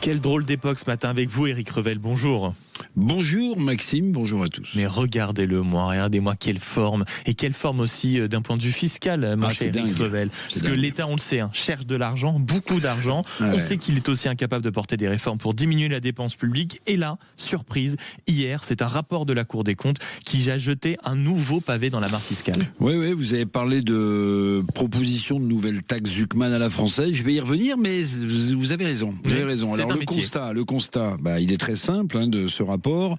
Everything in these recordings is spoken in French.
Quelle drôle d'époque ce matin avec vous, Éric Revel. Bonjour. Bonjour Maxime, bonjour à tous. Mais regardez-moi quelle forme. Et quelle forme aussi d'un point de vue fiscal, mon cher Éric Revel. Parce que l'État, on le sait, cherche de l'argent, beaucoup d'argent. On sait qu'il est aussi incapable de porter des réformes pour diminuer la dépense publique. Et là, surprise, hier, c'est un rapport de la Cour des comptes qui a jeté un nouveau pavé dans la mare fiscale. Oui, vous avez parlé de proposition de nouvelles taxes Zuckman à la française. Je vais y revenir, mais vous avez raison. Alors le constat, il est très simple de ce rapport.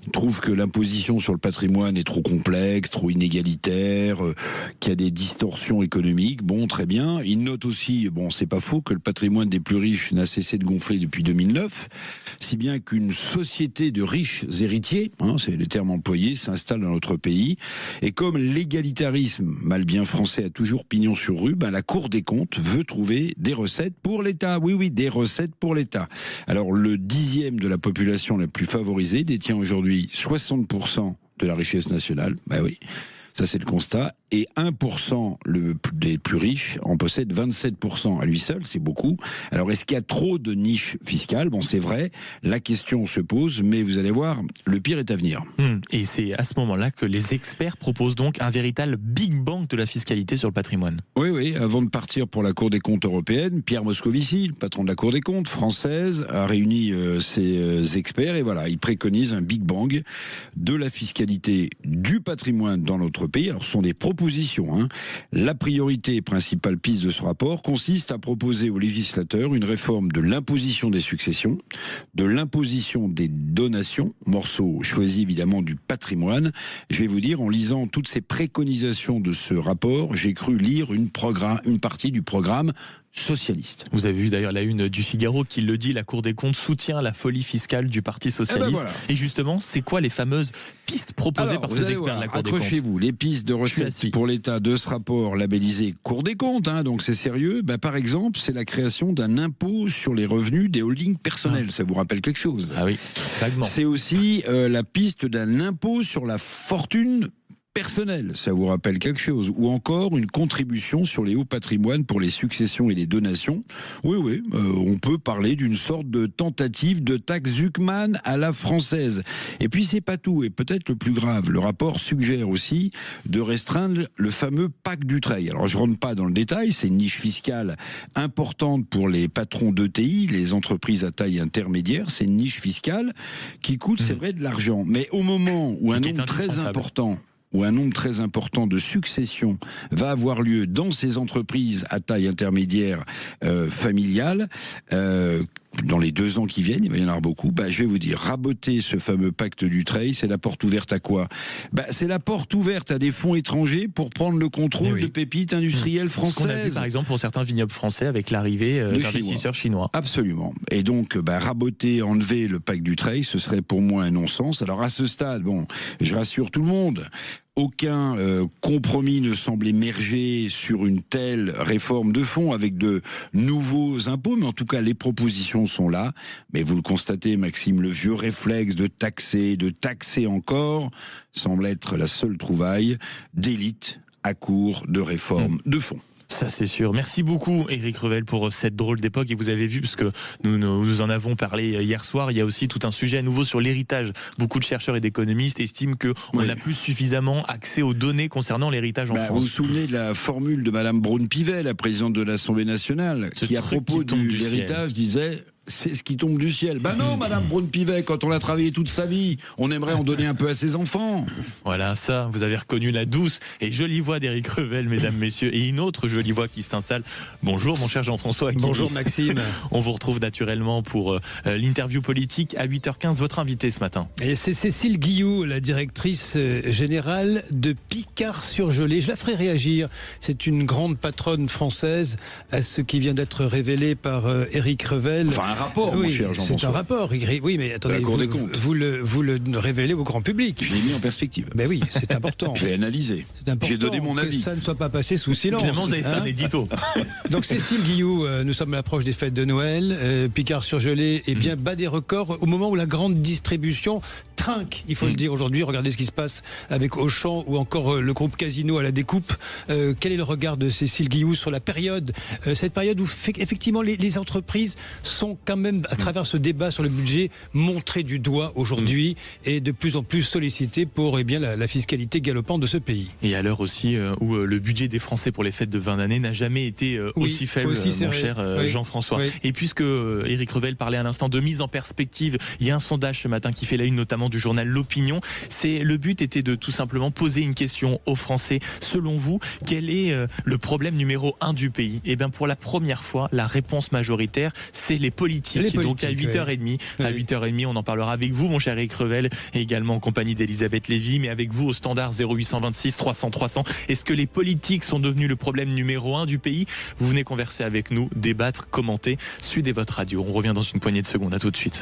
Il trouve que l'imposition sur le patrimoine est trop complexe, trop inégalitaire, qu'il y a des distorsions économiques. Bon, très bien. Il note aussi, c'est pas faux, que le patrimoine des plus riches n'a cessé de gonfler depuis 2009, si bien qu'une société de riches héritiers, c'est le terme employé, s'installe dans notre pays. Et comme l'égalitarisme, mal bien français, a toujours pignon sur rue, la Cour des comptes veut trouver des recettes pour l'État. Oui, des recettes pour l'État. Alors, le 10e de la population la plus favorisée détient aujourd'hui 60% de la richesse nationale. Oui, ça c'est le constat. Et 1% des plus riches en possèdent 27% à lui seul, c'est beaucoup. Alors est-ce qu'il y a trop de niches fiscales ? C'est vrai, la question se pose, mais vous allez voir, le pire est à venir. Et c'est à ce moment-là que les experts proposent donc un véritable Big Bang de la fiscalité sur le patrimoine. Oui, avant de partir pour la Cour des comptes européenne, Pierre Moscovici, le patron de la Cour des comptes française, a réuni ses experts et voilà, il préconise un Big Bang de la fiscalité du patrimoine dans notre pays. Alors ce sont des propositions. La priorité et principale piste de ce rapport consiste à proposer aux législateurs une réforme de l'imposition des successions, de l'imposition des donations, morceau choisi évidemment du patrimoine. Je vais vous dire, en lisant toutes ces préconisations de ce rapport, j'ai cru lire une partie du programme socialiste. Vous avez vu d'ailleurs la une du Figaro qui le dit, la Cour des comptes soutient la folie fiscale du Parti socialiste. Voilà. Et justement, c'est quoi les fameuses pistes proposées par ces experts de la Cour des comptes ? Accrochez-vous, les pistes de recettes pour l'État de ce rapport labellisé Cour des comptes, donc c'est sérieux. Par exemple, c'est la création d'un impôt sur les revenus des holdings personnels. Ça vous rappelle quelque chose ? Ah oui, vaguement. C'est aussi la piste d'un impôt sur la fortune personnel, ça vous rappelle quelque chose, ou encore une contribution sur les hauts patrimoines pour les successions et les donations. Oui, on peut parler d'une sorte de tentative de taxe Zuckman à la française. Et puis c'est pas tout, et peut-être le plus grave, le rapport suggère aussi de restreindre le fameux pacte Dutreil. Alors je rentre pas dans le détail, c'est une niche fiscale importante pour les patrons d'ETI, les entreprises à taille intermédiaire, c'est une niche fiscale qui coûte, c'est vrai, de l'argent. Mais au moment où un nombre très important de successions va avoir lieu dans ces entreprises à taille intermédiaire familiale, dans les 2 ans qui viennent, il va y en avoir beaucoup, je vais vous dire, raboter ce fameux pacte Dutreil, c'est la porte ouverte à quoi ? C'est la porte ouverte à des fonds étrangers pour prendre le contrôle de pépites industrielles françaises. Ce qu'on a vu par exemple pour certains vignobles français avec l'arrivée d'investisseurs chinois. Absolument. Et donc, raboter, enlever le pacte Dutreil, ce serait pour moi un non-sens. Alors à ce stade, je rassure tout le monde, aucun compromis ne semble émerger sur une telle réforme de fond avec de nouveaux impôts, mais en tout cas les propositions sont là. Mais vous le constatez, Maxime, le vieux réflexe de taxer encore semble être la seule trouvaille d'élite à court de réformes de fond. Ça c'est sûr. Merci beaucoup Éric Revel pour cette drôle d'époque. Et vous avez vu, parce que nous en avons parlé hier soir, il y a aussi tout un sujet à nouveau sur l'héritage. Beaucoup de chercheurs et d'économistes estiment qu'on n'a plus suffisamment accès aux données concernant l'héritage en France. Vous vous souvenez de la formule de Madame Braun-Pivet, la présidente de l'Assemblée nationale, qui à propos de l'héritage disait... C'est ce qui tombe du ciel. Non, Madame Braun-Pivet, quand on a travaillé toute sa vie, on aimerait en donner un peu à ses enfants. Voilà, ça, vous avez reconnu la douce et jolie voix d'Éric Revel, mesdames, messieurs, et une autre jolie voix qui s'installe. Bonjour, mon cher Jean-François. Bonjour, Maxime. On vous retrouve naturellement pour l'interview politique à 8h15. Votre invité ce matin. Et c'est Cécile Guilloux, la directrice générale de Picard-sur-Gelée. Je la ferai réagir. C'est une grande patronne française à ce qui vient d'être révélé par Éric Revel. Un rapport, mon cher Jean-François. C'est un rapport. Oui, mais attendez, vous le révélez au grand public. Je l'ai mis en perspective. Mais oui, c'est important. Je l'ai analysé. J'ai donné mon avis. Que ça ne soit pas passé sous silence. Finalement, vous avez fait un édito. Donc, Cécile Guilloux, nous sommes à l'approche des fêtes de Noël. Picard-sur-Gelée bat des records au moment où la grande distribution trinque, il faut le dire aujourd'hui. Regardez ce qui se passe avec Auchan ou encore le groupe Casino à la découpe. Quel est le regard de Cécile Guilloux sur la période, cette période où effectivement les entreprises sont quand même, à travers ce débat sur le budget, montré du doigt aujourd'hui et de plus en plus sollicité pour la fiscalité galopante de ce pays. Et à l'heure aussi où le budget des Français pour les fêtes de fin d'année n'a jamais été aussi faible, mon cher Jean-François. Oui. Et puisque Éric Revel parlait à l'instant de mise en perspective, il y a un sondage ce matin qui fait la une notamment du journal L'Opinion. Le but était de tout simplement poser une question aux Français. Selon vous, quel est le problème numéro 1 du pays ? Et bien pour la première fois, la réponse majoritaire, c'est les politiques. Donc à 8h30, à 8h30, on en parlera avec vous, mon cher Éric Revel, et également en compagnie d'Elisabeth Lévy, mais avec vous au standard 0826 300 300. Est-ce que les politiques sont devenus le problème numéro 1 du pays ? Vous venez converser avec nous, débattre, commenter. Sud est votre radio. On revient dans une poignée de secondes. À tout de suite.